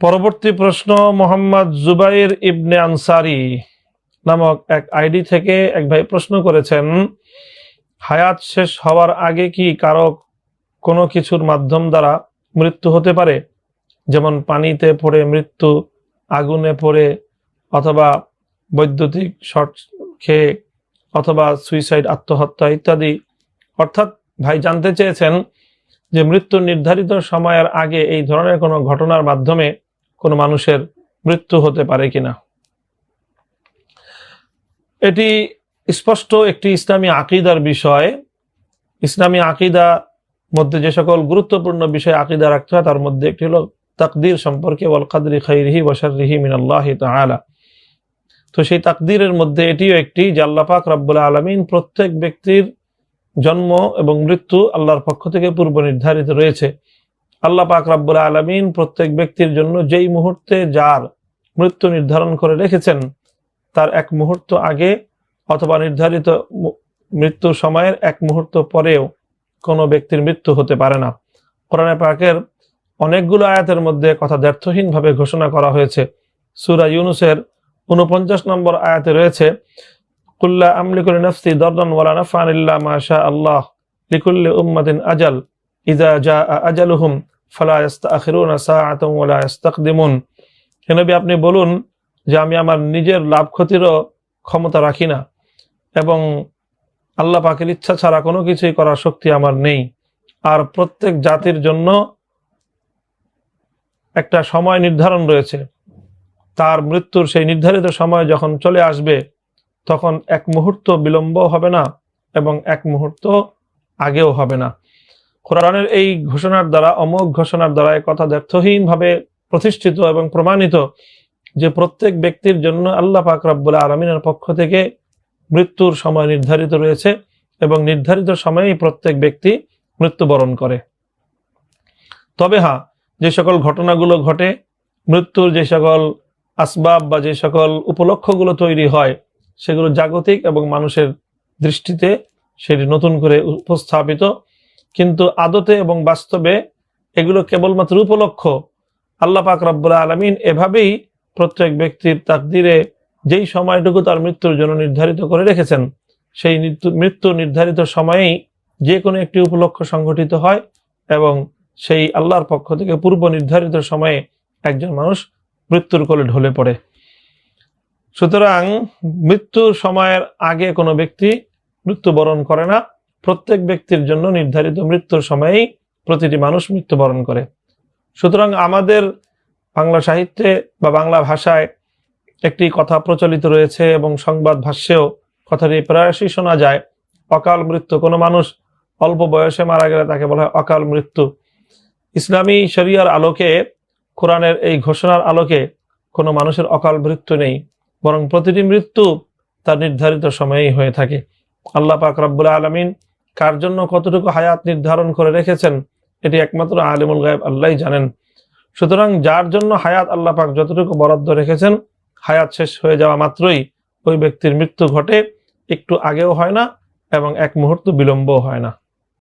পরবর্তী প্রশ্ন মোহাম্মদ জুবাইর ইবনে আনসারি নামক এক আইডি থেকে এক ভাই প্রশ্ন করেছেন, হায়াত শেষ হওয়ার আগে কি কারো কোনো কিছুর মাধ্যম দ্বারা মৃত্যু হতে পারে, যেমন পানিতে পড়ে মৃত্যু, আগুনে পড়ে, অথবা বৈদ্যুতিক শর্ট খেয়ে, অথবা সুইসাইড আত্মহত্যা ইত্যাদি? অর্থাৎ ভাই জানতে চেয়েছেন যে মৃত্যুর নির্ধারিত সময়ের আগে এই ধরনের কোনো ঘটনার মাধ্যমে কোনো মানুষের মৃত্যু হতে পারে কিনা। এটি স্পষ্ট একটি ইসলামী আকীদার বিষয়। ইসলামী আকীদা মধ্যে যে সকল গুরুত্বপূর্ণ বিষয় আকীদা রাখতে হয় তার মধ্যে একটি হলো তাকদীর সম্পর্কে, ওয়াল কদরি খাইরিহি ওয়া শাররিহি মিনাল্লাহি তাআলা। তো সেই তাকদীরের মধ্যে এটিও একটি যে আল্লাহ পাক রব্বুল আলামিন প্রত্যেক ব্যক্তির জন্ম এবং মৃত্যু আল্লাহর পক্ষ থেকে পূর্ব নির্ধারিত রয়েছে। আল্লাহ পাক রব্বুল আলামিন প্রত্যেক ব্যক্তির জন্য যেই মুহূর্তে যার মৃত্যু নির্ধারণ করে রেখেছেন তার এক মুহূর্ত আগে অথবা নির্ধারিত মৃত্যুর সময়ের এক মুহূর্ত পরেও কোনো ব্যক্তির মৃত্যু হতে পারে না। কোরআনে পাকের অনেকগুলো আয়াতের মধ্যে কথা দ্ব্যর্থহীনভাবে ঘোষণা করা হয়েছে। সূরা ইউনূসের 49 নম্বর আয়াতে রয়েছে, কুল্লা আমলিকু লিনাফসি দাররান ওয়ালা নাফআন ইল্লা মা শা আল্লাহ লিকুল্লি উম্মাতিন আজাল ইযা জাআ আজালুহুম ফালা ইস্তাখিরুনা সাআতান ওয়ালা ইস্তাকদিমুন। হে নবী, আপনি বলুন যে আমি আমার নিজের লাভ ক্ষতিরও ক্ষমতা রাখি না এবং আল্লাহ পাকের ইচ্ছা ছাড়া কোনো কিছুই করার শক্তি আমার নেই। আর প্রত্যেক জাতির জন্য একটা সময় নির্ধারণ রয়েছে, তার মৃত্যুর সেই নির্ধারিত সময় যখন চলে আসবে তখন এক মুহূর্ত বিলম্ব হবে না এবং এক মুহূর্ত আগেও হবে না। কোরআনের এই ঘোষণার দ্বারা, অমোঘ ঘোষণার দ্বারা এই কথা দ্ব্যর্থহীনভাবে প্রতিষ্ঠিত এবং প্রমাণিত যে প্রত্যেক ব্যক্তির জন্য আল্লাহ পাক রব্বুল আলামিনের পক্ষ থেকে মৃত্যুর সময় নির্ধারিত রয়েছে এবং নির্ধারিত সময়েই প্রত্যেক ব্যক্তি মৃত্যুবরণ করে। তবে হ্যাঁ, যে সকল ঘটনাগুলো ঘটে, মৃত্যুর যে সকল আসবাব বা যে সকল উপলক্ষগুলো তৈরি হয় সেগুলো জাগতিক এবং মানুষের দৃষ্টিতে সেটি নতুন করে উপস্থাপিত, কিন্তু আদতে এবং বাস্তবে এগুলো কেবলমাত্র উপলক্ষ। আল্লাহ পাক রব্বুল আলামিন এভাবেই প্রত্যেক ব্যক্তির তাকদীরে যেই সময়টুকু তার মৃত্যুর জন্য নির্ধারিত করে রেখেছেন সেই মৃত্যু নির্ধারিত সময়েই যে কোনো একটি উপলক্ষ সংঘটিত হয় এবং সেই আল্লাহর পক্ষ থেকে পূর্ব নির্ধারিত সময়ে একজন মানুষ মৃত্যুর কোলে ঢলে পড়ে। সুতরাং মৃত্যুর সময়ের আগে কোনো ব্যক্তি মৃত্যুবরণ করে না। প্রত্যেক ব্যক্তির জন্য নির্ধারিত মৃত্যুর সময়েই প্রতিটি মানুষ মৃত্যুবরণ করে। সুতরাং আমাদের বাংলা সাহিত্যে বা বাংলা ভাষায় একটি কথা প্রচলিত রয়েছে এবং সংবাদ ভাষ্যেও কথাটি প্রায়শই শোনা যায়, অকাল মৃত্যু। কোনো মানুষ অল্প বয়সে মারা গেলে তাকে বলা হয় অকাল মৃত্যু। ইসলামী শরিয়ার আলোকে, কোরআনের এই ঘোষণার আলোকে কোনো মানুষের অকাল মৃত্যু নেই, বরং প্রতিটি মৃত্যু তার নির্ধারিত সময়েই হয়ে থাকে। আল্লাহ পাক রব্বুল আলামিন কার জন্য কতটুকু হায়াত নির্ধারণ করে রেখেছেন এটি একমাত্র আলিমুল গায়ব আল্লাহই জানেন। সুতরাং যার জন্য হায়াত আল্লাহ পাক যতটুকু বরাদ্দ রেখেছেন, হায়াত শেষ হয়ে যাওয়া মাত্রই ওই ব্যক্তির মৃত্যু ঘটে, একটু আগেও হয় না এবং এক মুহূর্ত বিলম্বও হয় না।